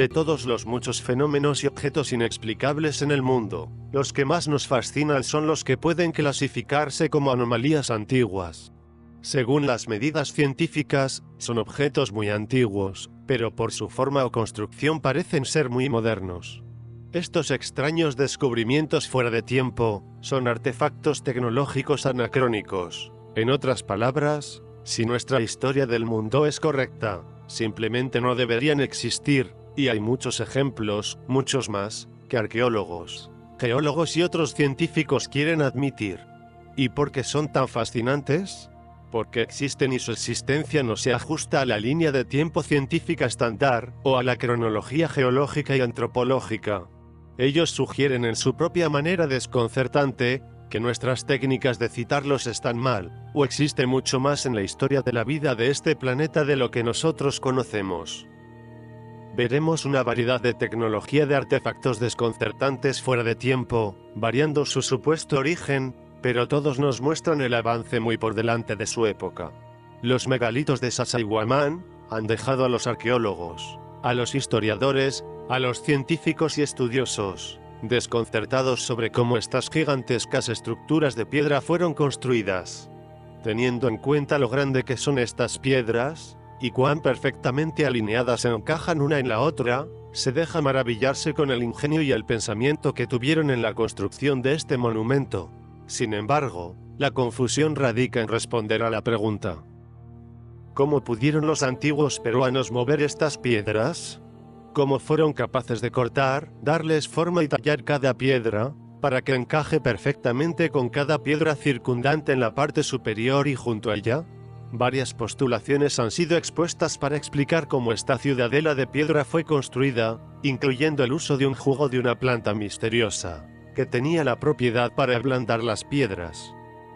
De todos los muchos fenómenos y objetos inexplicables en el mundo, los que más nos fascinan son los que pueden clasificarse como anomalías antiguas. Según las medidas científicas, son objetos muy antiguos, pero por su forma o construcción parecen ser muy modernos. Estos extraños descubrimientos fuera de tiempo son artefactos tecnológicos anacrónicos. En otras palabras, si nuestra historia del mundo es correcta, simplemente no deberían existir, y hay muchos ejemplos, muchos más, que arqueólogos, geólogos y otros científicos quieren admitir. ¿Y por qué son tan fascinantes? Porque existen y su existencia no se ajusta a la línea de tiempo científica estándar, o a la cronología geológica y antropológica. Ellos sugieren en su propia manera desconcertante, que nuestras técnicas de citarlos están mal, o existe mucho más en la historia de la vida de este planeta de lo que nosotros conocemos. Veremos una variedad de tecnología de artefactos desconcertantes fuera de tiempo, variando su supuesto origen, pero todos nos muestran el avance muy por delante de su época. Los megalitos de Sacsayhuamán han dejado a los arqueólogos, a los historiadores, a los científicos y estudiosos, desconcertados sobre cómo estas gigantescas estructuras de piedra fueron construidas. Teniendo en cuenta lo grande que son estas piedras, y cuán perfectamente alineadas encajan una en la otra, se deja maravillarse con el ingenio y el pensamiento que tuvieron en la construcción de este monumento. Sin embargo, la confusión radica en responder a la pregunta: ¿cómo pudieron los antiguos peruanos mover estas piedras? ¿Cómo fueron capaces de cortar, darles forma y tallar cada piedra, para que encaje perfectamente con cada piedra circundante en la parte superior y junto a ella? Varias postulaciones han sido expuestas para explicar cómo esta ciudadela de piedra fue construida, incluyendo el uso de un jugo de una planta misteriosa, que tenía la propiedad para ablandar las piedras.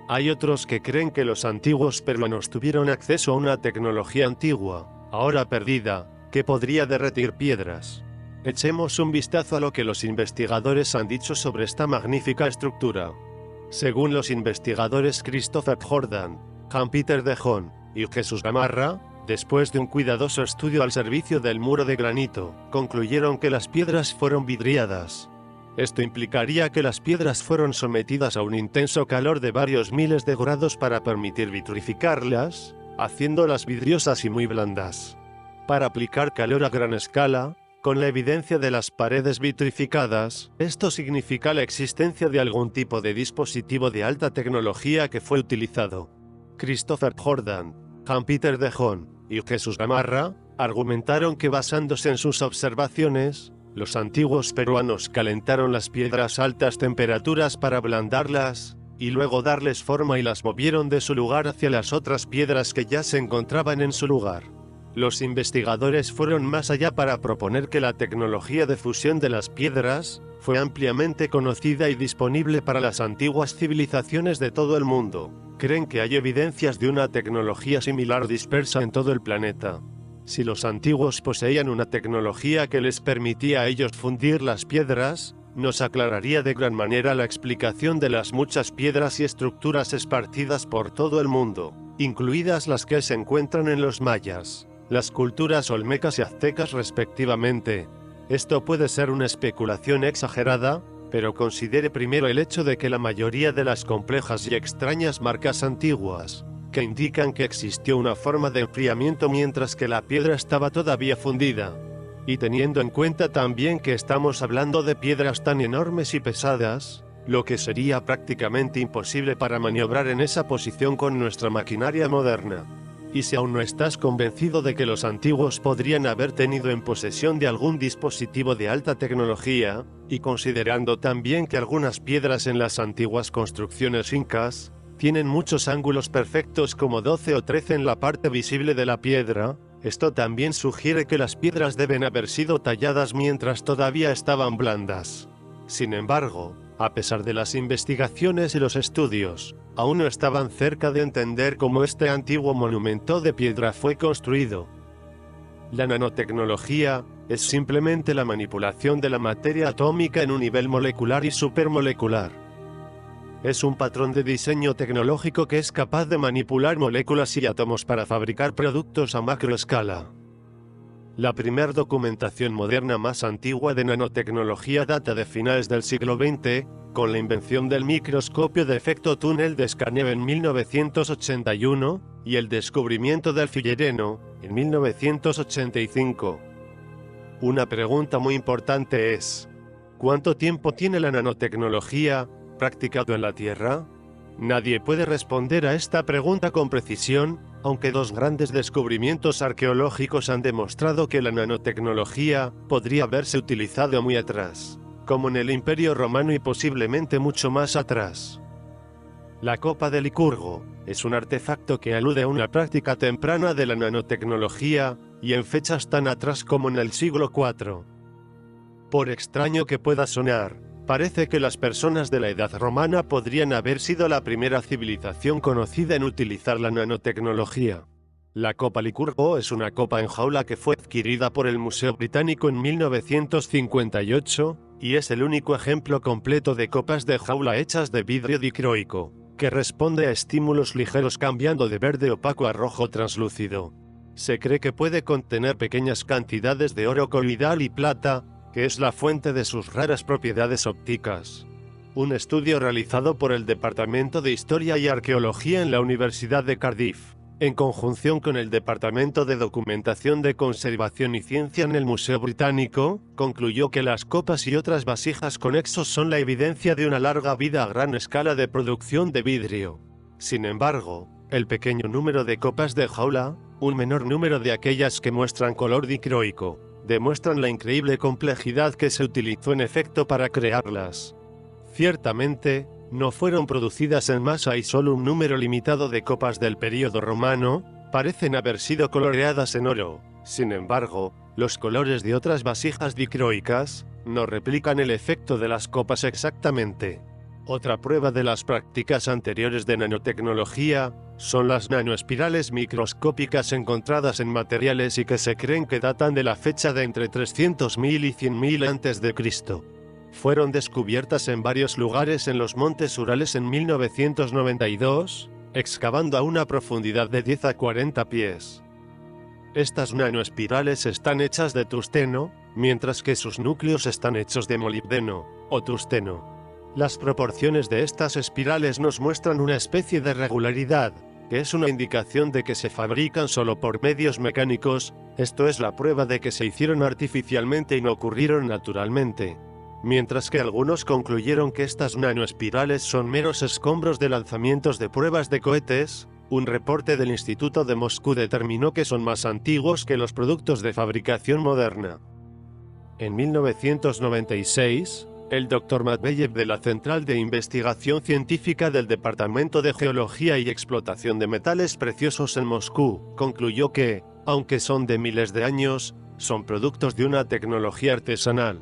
Hay otros que creen que los antiguos peruanos tuvieron acceso a una tecnología antigua, ahora perdida, que podría derretir piedras. Echemos un vistazo a lo que los investigadores han dicho sobre esta magnífica estructura. Según los investigadores Christopher Jordan, Jan-Peter de Haan y Jesús Gamarra, después de un cuidadoso estudio al servicio del muro de granito, concluyeron que las piedras fueron vidriadas. Esto implicaría que las piedras fueron sometidas a un intenso calor de varios miles de grados para permitir vitrificarlas, haciéndolas vidriosas y muy blandas. Para aplicar calor a gran escala, con la evidencia de las paredes vitrificadas, esto significa la existencia de algún tipo de dispositivo de alta tecnología que fue utilizado. Christopher Jordan, Jan-Peter de Haan y Jesús Gamarra argumentaron que basándose en sus observaciones, los antiguos peruanos calentaron las piedras a altas temperaturas para ablandarlas, y luego darles forma y las movieron de su lugar hacia las otras piedras que ya se encontraban en su lugar. Los investigadores fueron más allá para proponer que la tecnología de fusión de las piedras fue ampliamente conocida y disponible para las antiguas civilizaciones de todo el mundo. Creen que hay evidencias de una tecnología similar dispersa en todo el planeta. Si los antiguos poseían una tecnología que les permitía a ellos fundir las piedras, nos aclararía de gran manera la explicación de las muchas piedras y estructuras esparcidas por todo el mundo, incluidas las que se encuentran en los mayas, las culturas olmecas y aztecas respectivamente. Esto puede ser una especulación exagerada, pero considere primero el hecho de que la mayoría de las complejas y extrañas marcas antiguas, que indican que existió una forma de enfriamiento mientras que la piedra estaba todavía fundida, y teniendo en cuenta también que estamos hablando de piedras tan enormes y pesadas, lo que sería prácticamente imposible para maniobrar en esa posición con nuestra maquinaria moderna. Y si aún no estás convencido de que los antiguos podrían haber tenido en posesión de algún dispositivo de alta tecnología, y considerando también que algunas piedras en las antiguas construcciones incas tienen muchos ángulos perfectos como 12 o 13 en la parte visible de la piedra, esto también sugiere que las piedras deben haber sido talladas mientras todavía estaban blandas. Sin embargo, a pesar de las investigaciones y los estudios, aún no estaban cerca de entender cómo este antiguo monumento de piedra fue construido. La nanotecnología es simplemente la manipulación de la materia atómica en un nivel molecular y supermolecular. Es un patrón de diseño tecnológico que es capaz de manipular moléculas y átomos para fabricar productos a macroescala. La primera documentación moderna más antigua de nanotecnología data de finales del siglo XX, con la invención del microscopio de efecto túnel de escaneo en 1981, y el descubrimiento del fullereno, en 1985. Una pregunta muy importante es: ¿cuánto tiempo tiene la nanotecnología practicado en la Tierra? Nadie puede responder a esta pregunta con precisión, aunque dos grandes descubrimientos arqueológicos han demostrado que la nanotecnología podría haberse utilizado muy atrás, como en el Imperio Romano y posiblemente mucho más atrás. La copa de Licurgo es un artefacto que alude a una práctica temprana de la nanotecnología, y en fechas tan atrás como en el siglo IV. Por extraño que pueda sonar, parece que las personas de la Edad Romana podrían haber sido la primera civilización conocida en utilizar la nanotecnología. La copa Licurgo es una copa en jaula que fue adquirida por el Museo Británico en 1958, y es el único ejemplo completo de copas de jaula hechas de vidrio dicroico, que responde a estímulos ligeros cambiando de verde opaco a rojo translúcido. Se cree que puede contener pequeñas cantidades de oro coloidal y plata, que es la fuente de sus raras propiedades ópticas. Un estudio realizado por el Departamento de Historia y Arqueología en la Universidad de Cardiff, en conjunción con el Departamento de Documentación de Conservación y Ciencia en el Museo Británico, concluyó que las copas y otras vasijas conexos son la evidencia de una larga vida a gran escala de producción de vidrio. Sin embargo, el pequeño número de copas de jaula, un menor número de aquellas que muestran color dicroico, demuestran la increíble complejidad que se utilizó en efecto para crearlas. Ciertamente, no fueron producidas en masa y solo un número limitado de copas del período romano parecen haber sido coloreadas en oro. Sin embargo, los colores de otras vasijas dicroicas no replican el efecto de las copas exactamente. Otra prueba de las prácticas anteriores de nanotecnología son las nanoespirales microscópicas encontradas en materiales y que se creen que datan de la fecha de entre 300.000 y 100.000 a.C. Fueron descubiertas en varios lugares en los montes Urales en 1992, excavando a una profundidad de 10 a 40 pies. Estas nanoespirales están hechas de tungsteno, mientras que sus núcleos están hechos de molibdeno, o tungsteno. Las proporciones de estas espirales nos muestran una especie de regularidad, que es una indicación de que se fabrican solo por medios mecánicos, esto es la prueba de que se hicieron artificialmente y no ocurrieron naturalmente. Mientras que algunos concluyeron que estas nanoespirales son meros escombros de lanzamientos de pruebas de cohetes, un reporte del Instituto de Moscú determinó que son más antiguos que los productos de fabricación moderna. En 1996, el Dr. Matveyev de la Central de Investigación Científica del Departamento de Geología y Explotación de Metales Preciosos en Moscú, concluyó que, aunque son de miles de años, son productos de una tecnología artesanal.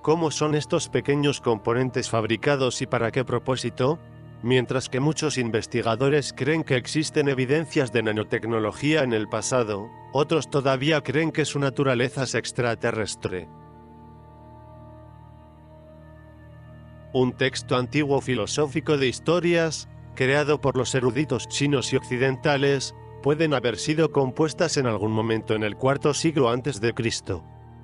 ¿Cómo son estos pequeños componentes fabricados y para qué propósito? Mientras que muchos investigadores creen que existen evidencias de nanotecnología en el pasado, otros todavía creen que su naturaleza es extraterrestre. Un texto antiguo filosófico de historias, creado por los eruditos chinos y occidentales, pueden haber sido compuestas en algún momento en el IV siglo a.C.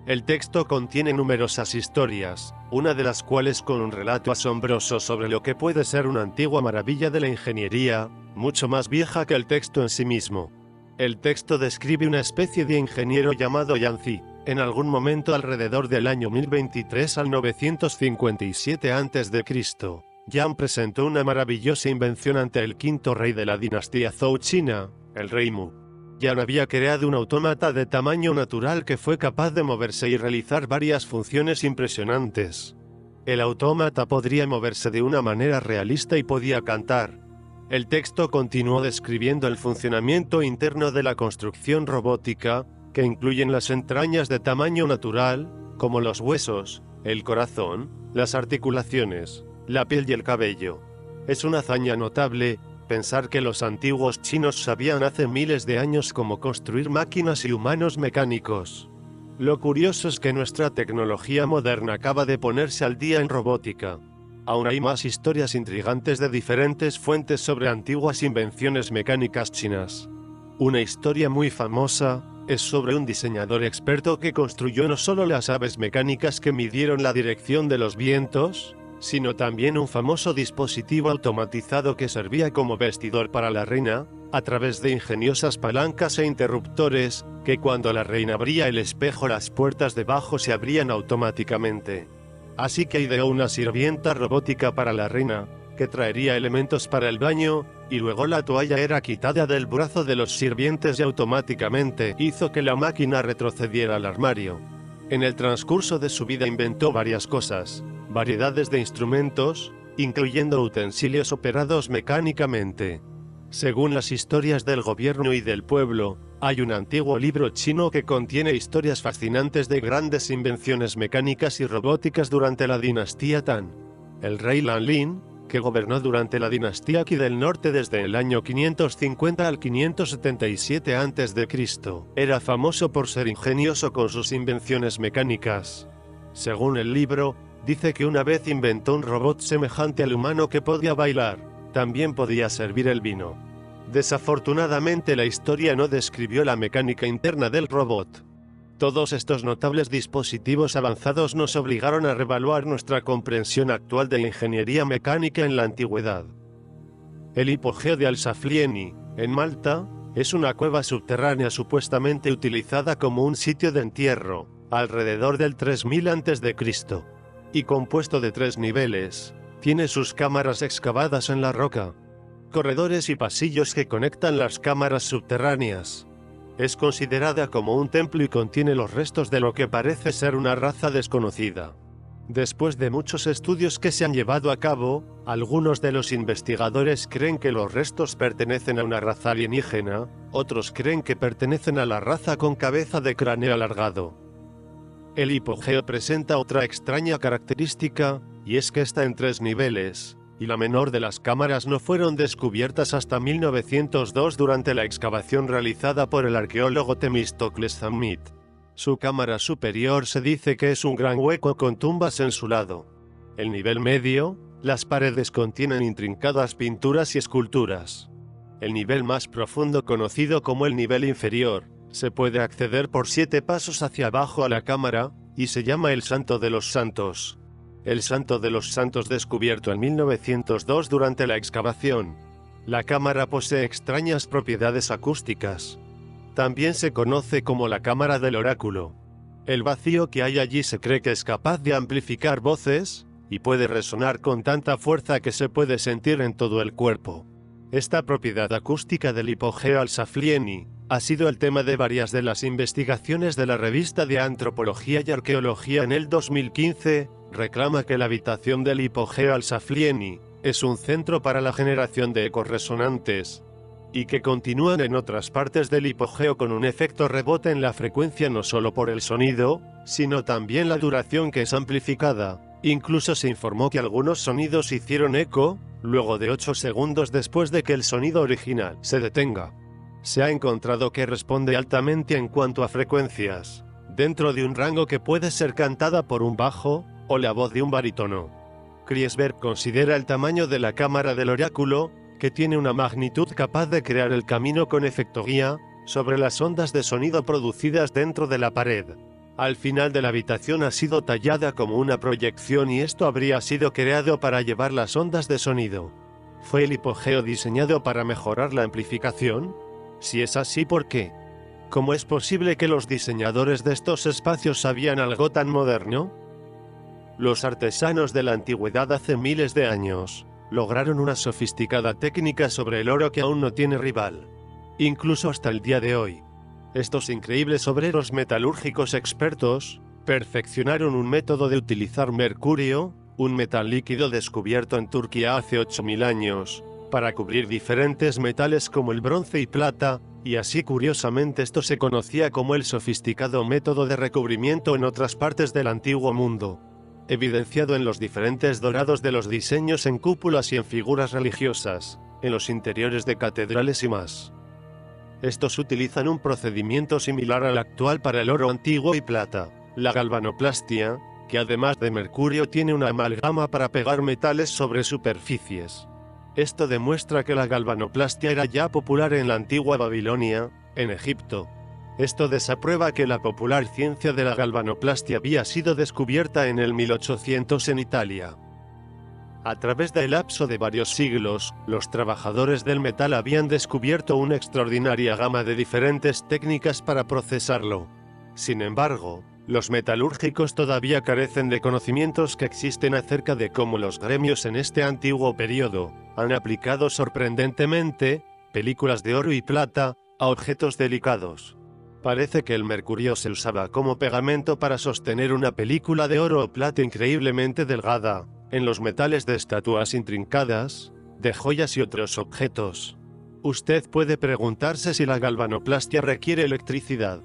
El texto contiene numerosas historias, una de las cuales con un relato asombroso sobre lo que puede ser una antigua maravilla de la ingeniería, mucho más vieja que el texto en sí mismo. El texto describe una especie de ingeniero llamado Yanzi. En algún momento alrededor del año 1023 al 957 a.C., Yan presentó una maravillosa invención ante el quinto rey de la dinastía Zhou China, el rey Mu. Yan había creado un autómata de tamaño natural que fue capaz de moverse y realizar varias funciones impresionantes. El autómata podría moverse de una manera realista y podía cantar. El texto continuó describiendo el funcionamiento interno de la construcción robótica, que incluyen las entrañas de tamaño natural, como los huesos, el corazón, las articulaciones, la piel y el cabello. Es una hazaña notable pensar que los antiguos chinos sabían hace miles de años cómo construir máquinas y humanos mecánicos. Lo curioso es que nuestra tecnología moderna acaba de ponerse al día en robótica. Aún hay más historias intrigantes de diferentes fuentes sobre antiguas invenciones mecánicas chinas. Una historia muy famosa Es sobre un diseñador experto que construyó no solo las aves mecánicas que midieron la dirección de los vientos, sino también un famoso dispositivo automatizado que servía como vestidor para la reina, a través de ingeniosas palancas e interruptores, que cuando la reina abría el espejo las puertas debajo se abrían automáticamente. Así que ideó una sirvienta robótica para la reina, que traería elementos para el baño, y luego la toalla era quitada del brazo de los sirvientes y automáticamente hizo que la máquina retrocediera al armario. En el transcurso de su vida inventó varias cosas, variedades de instrumentos, incluyendo utensilios operados mecánicamente. Según las historias del gobierno y del pueblo, hay un antiguo libro chino que contiene historias fascinantes de grandes invenciones mecánicas y robóticas durante la dinastía Tang. El rey Lanlin, que gobernó durante la dinastía Qi del norte desde el año 550 al 577 a.C., era famoso por ser ingenioso con sus invenciones mecánicas. Según el libro, dice que una vez inventó un robot semejante al humano que podía bailar. También podía servir el vino. Desafortunadamente la historia no describió la mecánica interna del robot. Todos estos notables dispositivos avanzados nos obligaron a reevaluar nuestra comprensión actual de ingeniería mecánica en la antigüedad. El hipogeo de Al-Saflieni, en Malta, es una cueva subterránea supuestamente utilizada como un sitio de entierro, alrededor del 3000 a.C., y compuesto de 3 niveles. Tiene sus cámaras excavadas en la roca, corredores y pasillos que conectan las cámaras subterráneas. Es considerada como un templo y contiene los restos de lo que parece ser una raza desconocida. Después de muchos estudios que se han llevado a cabo, algunos de los investigadores creen que los restos pertenecen a una raza alienígena, otros creen que pertenecen a la raza con cabeza de cráneo alargado. El hipogeo presenta otra extraña característica, y es que está en 3 niveles, y la menor de las cámaras no fueron descubiertas hasta 1902 durante la excavación realizada por el arqueólogo Themistocles Zammit. Su cámara superior se dice que es un gran hueco con tumbas en su lado. El nivel medio, las paredes contienen intrincadas pinturas y esculturas. El nivel más profundo, conocido como el nivel inferior, se puede acceder por 7 pasos hacia abajo a la cámara, y se llama el Santo de los Santos. El Santo de los Santos descubierto en 1902 durante la excavación. La cámara posee extrañas propiedades acústicas. También se conoce como la cámara del oráculo. El vacío que hay allí se cree que es capaz de amplificar voces, y puede resonar con tanta fuerza que se puede sentir en todo el cuerpo. Esta propiedad acústica del hipogeo Al-Saflieni ha sido el tema de varias de las investigaciones de la revista de Antropología y Arqueología en el 2015, reclama que la habitación del hipogeo Al-Saflieni es un centro para la generación de ecos resonantes, y que continúan en otras partes del hipogeo con un efecto rebote en la frecuencia no solo por el sonido, sino también la duración que es amplificada. Incluso se informó que algunos sonidos hicieron eco, luego de 8 segundos después de que el sonido original se detenga. Se ha encontrado que responde altamente en cuanto a frecuencias, dentro de un rango que puede ser cantada por un bajo, o la voz de un barítono. Kriesberg considera el tamaño de la cámara del oráculo, que tiene una magnitud capaz de crear el camino con efecto guía, sobre las ondas de sonido producidas dentro de la pared. Al final de la habitación ha sido tallada como una proyección y esto habría sido creado para llevar las ondas de sonido. ¿Fue el hipogeo diseñado para mejorar la amplificación? Si es así, ¿por qué? ¿Cómo es posible que los diseñadores de estos espacios sabían algo tan moderno? Los artesanos de la antigüedad hace miles de años lograron una sofisticada técnica sobre el oro que aún no tiene rival, incluso hasta el día de hoy. Estos increíbles obreros metalúrgicos expertos perfeccionaron un método de utilizar mercurio, un metal líquido descubierto en Turquía hace 8000 años, para cubrir diferentes metales como el bronce y plata, y así curiosamente esto se conocía como el sofisticado método de recubrimiento en otras partes del antiguo mundo, evidenciado en los diferentes dorados de los diseños en cúpulas y en figuras religiosas, en los interiores de catedrales y más. Estos utilizan un procedimiento similar al actual para el oro antiguo y plata, la galvanoplastia, que además de mercurio tiene una amalgama para pegar metales sobre superficies. Esto demuestra que la galvanoplastia era ya popular en la antigua Babilonia, en Egipto. Esto desaprueba que la popular ciencia de la galvanoplastia había sido descubierta en el 1800 en Italia. A través del lapso de varios siglos, los trabajadores del metal habían descubierto una extraordinaria gama de diferentes técnicas para procesarlo. Sin embargo, los metalúrgicos todavía carecen de conocimientos que existen acerca de cómo los gremios en este antiguo periodo han aplicado sorprendentemente películas de oro y plata a objetos delicados. Parece que el mercurio se usaba como pegamento para sostener una película de oro o plata increíblemente delgada, en los metales de estatuas intrincadas, de joyas y otros objetos. Usted puede preguntarse si la galvanoplastia requiere electricidad.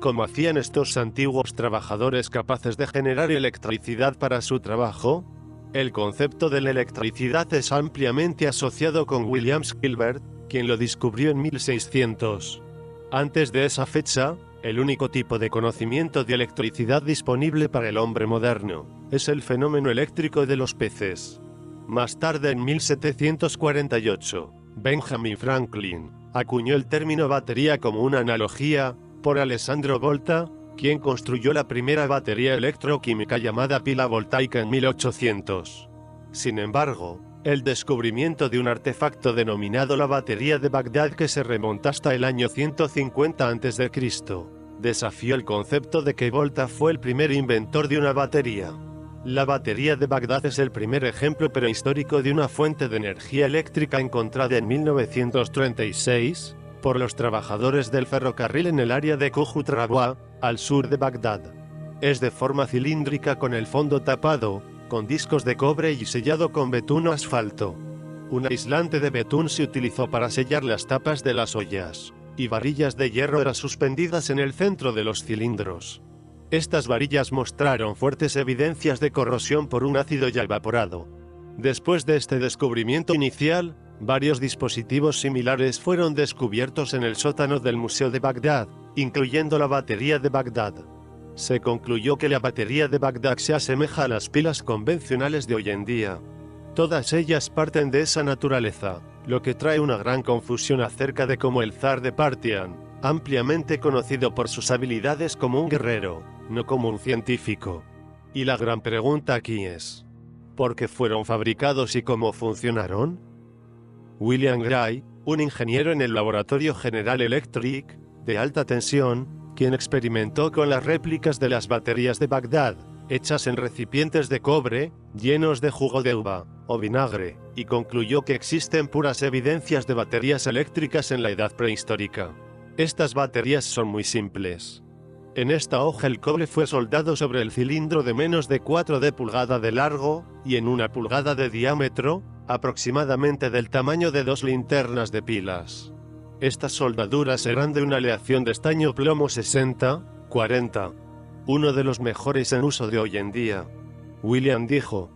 ¿Cómo hacían estos antiguos trabajadores capaces de generar electricidad para su trabajo? El concepto de la electricidad es ampliamente asociado con William Gilbert, quien lo descubrió en 1600. Antes de esa fecha, el único tipo de conocimiento de electricidad disponible para el hombre moderno es el fenómeno eléctrico de los peces. Más tarde, en 1748, Benjamin Franklin acuñó el término batería como una analogía por Alessandro Volta, quien construyó la primera batería electroquímica llamada pila voltaica en 1800. Sin embargo, el descubrimiento de un artefacto denominado la batería de Bagdad, que se remonta hasta el año 150 a.C., desafió el concepto de que Volta fue el primer inventor de una batería. La batería de Bagdad es el primer ejemplo prehistórico de una fuente de energía eléctrica encontrada en 1936 por los trabajadores del ferrocarril en el área de Kujut Rabwa, al sur de Bagdad. Es de forma cilíndrica con el fondo tapado con discos de cobre y sellado con betún o asfalto. Un aislante de betún se utilizó para sellar las tapas de las ollas, y varillas de hierro eran suspendidas en el centro de los cilindros. Estas varillas mostraron fuertes evidencias de corrosión por un ácido ya evaporado. Después de este descubrimiento inicial, varios dispositivos similares fueron descubiertos en el sótano del Museo de Bagdad, incluyendo la batería de Bagdad. Se concluyó que la batería de Bagdad se asemeja a las pilas convencionales de hoy en día. Todas ellas parten de esa naturaleza, lo que trae una gran confusión acerca de cómo el zar de Partian, ampliamente conocido por sus habilidades como un guerrero, no como un científico. Y la gran pregunta aquí es: ¿por qué fueron fabricados y cómo funcionaron? William Gray, un ingeniero en el Laboratorio General Electric, de alta tensión, quien experimentó con las réplicas de las baterías de Bagdad, hechas en recipientes de cobre, llenos de jugo de uva o vinagre, y concluyó que existen puras evidencias de baterías eléctricas en la edad prehistórica. Estas baterías son muy simples. En esta hoja el cobre fue soldado sobre el cilindro de menos de 4 de pulgada de largo, y en 1 pulgada de diámetro, aproximadamente del tamaño de 2 linternas de pilas. Estas soldaduras eran de una aleación de estaño plomo 60-40, uno de los mejores en uso de hoy en día. William dijo: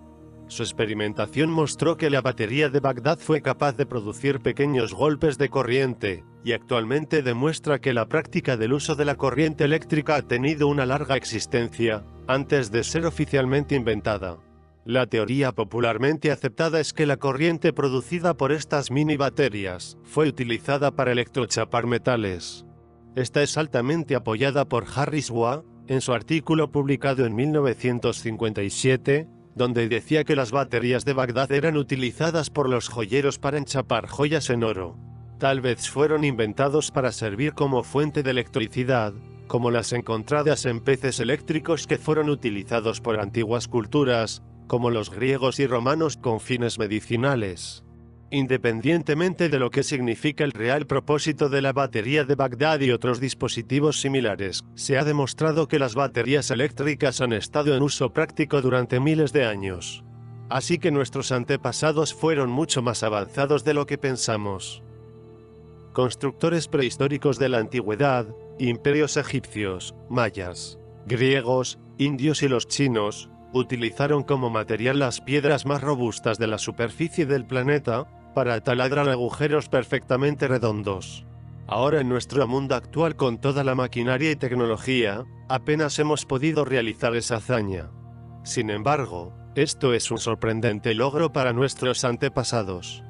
su experimentación mostró que la batería de Bagdad fue capaz de producir pequeños golpes de corriente, y actualmente demuestra que la práctica del uso de la corriente eléctrica ha tenido una larga existencia, antes de ser oficialmente inventada. La teoría popularmente aceptada es que la corriente producida por estas mini baterías fue utilizada para electrochapar metales. Esta es altamente apoyada por Harris Waugh, en su artículo publicado en 1957, donde decía que las baterías de Bagdad eran utilizadas por los joyeros para enchapar joyas en oro. Tal vez fueron inventados para servir como fuente de electricidad, como las encontradas en peces eléctricos que fueron utilizados por antiguas culturas, como los griegos y romanos, con fines medicinales. Independientemente de lo que significa el real propósito de la batería de Bagdad y otros dispositivos similares, se ha demostrado que las baterías eléctricas han estado en uso práctico durante miles de años. Así que nuestros antepasados fueron mucho más avanzados de lo que pensamos. Constructores prehistóricos de la antigüedad, imperios egipcios, mayas, griegos, indios y los chinos, utilizaron como material las piedras más robustas de la superficie del planeta para taladrar agujeros perfectamente redondos. Ahora, en nuestro mundo actual, con toda la maquinaria y tecnología, apenas hemos podido realizar esa hazaña. Sin embargo, esto es un sorprendente logro para nuestros antepasados.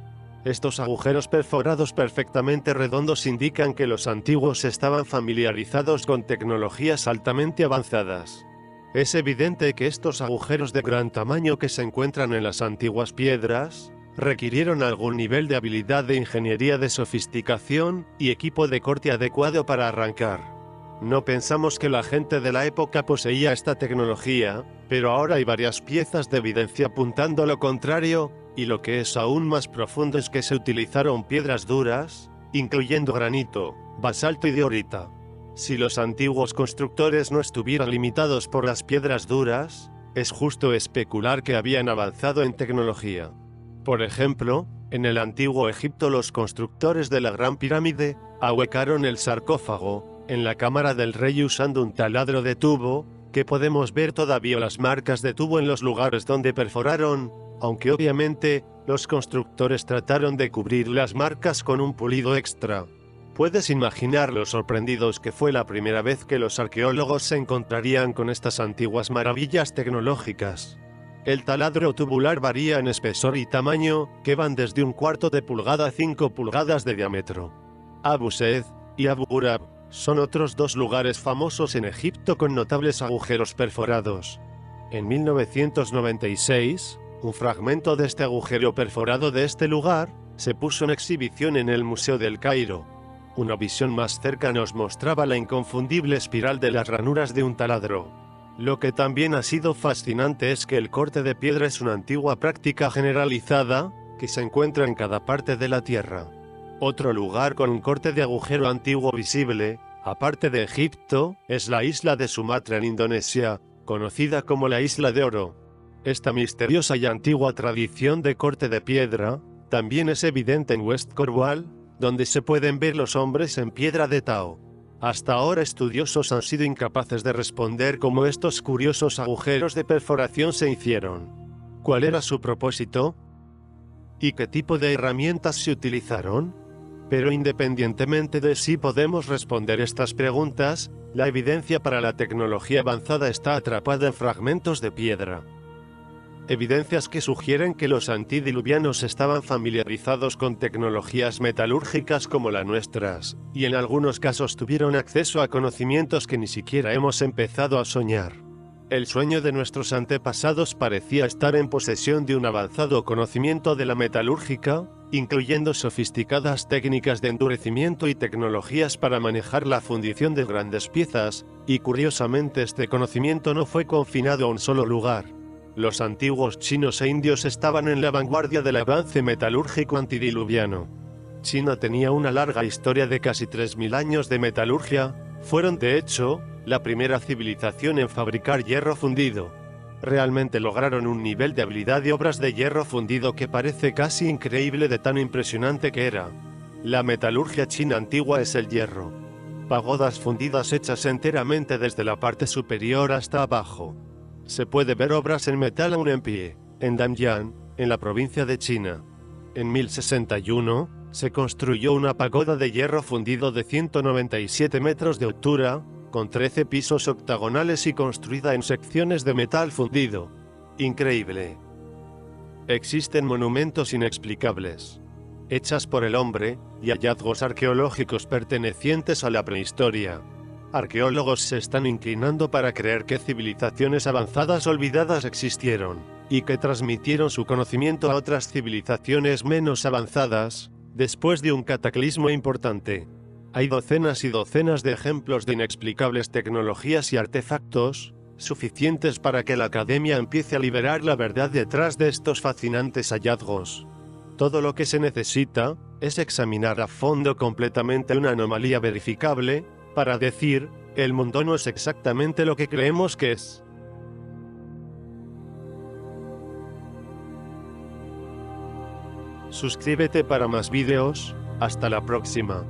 Estos agujeros perforados perfectamente redondos indican que los antiguos estaban familiarizados con tecnologías altamente avanzadas. Es evidente que estos agujeros de gran tamaño que se encuentran en las antiguas piedras requirieron algún nivel de habilidad de ingeniería de sofisticación y equipo de corte adecuado para arrancar. No pensamos que la gente de la época poseía esta tecnología, pero ahora hay varias piezas de evidencia apuntando a lo contrario, y lo que es aún más profundo es que se utilizaron piedras duras, incluyendo granito, basalto y diorita. Si los antiguos constructores no estuvieran limitados por las piedras duras, es justo especular que habían avanzado en tecnología. Por ejemplo, en el antiguo Egipto los constructores de la Gran Pirámide ahuecaron el sarcófago en la cámara del rey usando un taladro de tubo, que podemos ver todavía las marcas de tubo en los lugares donde perforaron, aunque obviamente los constructores trataron de cubrir las marcas con un pulido extra. Puedes imaginar lo sorprendidos que fue la primera vez que los arqueólogos se encontrarían con estas antiguas maravillas tecnológicas. El taladro tubular varía en espesor y tamaño, que van desde 1/4 de pulgada a 5 pulgadas de diámetro. Abu Said y Abu Ghurab son otros dos lugares famosos en Egipto con notables agujeros perforados. En 1996, un fragmento de este agujero perforado de este lugar se puso en exhibición en el Museo del Cairo. Una visión más cerca nos mostraba la inconfundible espiral de las ranuras de un taladro. Lo que también ha sido fascinante es que el corte de piedra es una antigua práctica generalizada, que se encuentra en cada parte de la Tierra. Otro lugar con un corte de agujero antiguo visible, aparte de Egipto, es la isla de Sumatra en Indonesia, conocida como la Isla de Oro. Esta misteriosa y antigua tradición de corte de piedra, también es evidente en West Cornwall, donde se pueden ver los hombres en piedra de Tao. Hasta ahora estudiosos han sido incapaces de responder cómo estos curiosos agujeros de perforación se hicieron. ¿Cuál era su propósito? ¿Y qué tipo de herramientas se utilizaron? Pero independientemente de si podemos responder estas preguntas, la evidencia para la tecnología avanzada está atrapada en fragmentos de piedra. Evidencias que sugieren que los antidiluvianos estaban familiarizados con tecnologías metalúrgicas como las nuestras, y en algunos casos tuvieron acceso a conocimientos que ni siquiera hemos empezado a soñar. El sueño de nuestros antepasados parecía estar en posesión de un avanzado conocimiento de la metalúrgica, incluyendo sofisticadas técnicas de endurecimiento y tecnologías para manejar la fundición de grandes piezas, y curiosamente este conocimiento no fue confinado a un solo lugar. Los antiguos chinos e indios estaban en la vanguardia del avance metalúrgico antidiluviano. China tenía una larga historia de casi 3000 años de metalurgia, fueron de hecho, la primera civilización en fabricar hierro fundido. Realmente lograron un nivel de habilidad y obras de hierro fundido que parece casi increíble de tan impresionante que era. La metalurgia china antigua es el hierro. Pagodas fundidas hechas enteramente desde la parte superior hasta abajo. Se puede ver obras en metal aún en pie, en Damyan, en la provincia de China. En 1061, se construyó una pagoda de hierro fundido de 197 metros de altura, con 13 pisos octagonales y construida en secciones de metal fundido. Increíble. Existen monumentos inexplicables, hechas por el hombre, y hallazgos arqueológicos pertenecientes a la prehistoria. Arqueólogos se están inclinando para creer que civilizaciones avanzadas olvidadas existieron, y que transmitieron su conocimiento a otras civilizaciones menos avanzadas, después de un cataclismo importante. Hay docenas y docenas de ejemplos de inexplicables tecnologías y artefactos, suficientes para que la academia empiece a liberar la verdad detrás de estos fascinantes hallazgos. Todo lo que se necesita es examinar a fondo completamente una anomalía verificable, para decir, el mundo no es exactamente lo que creemos que es. Suscríbete para más vídeos, hasta la próxima.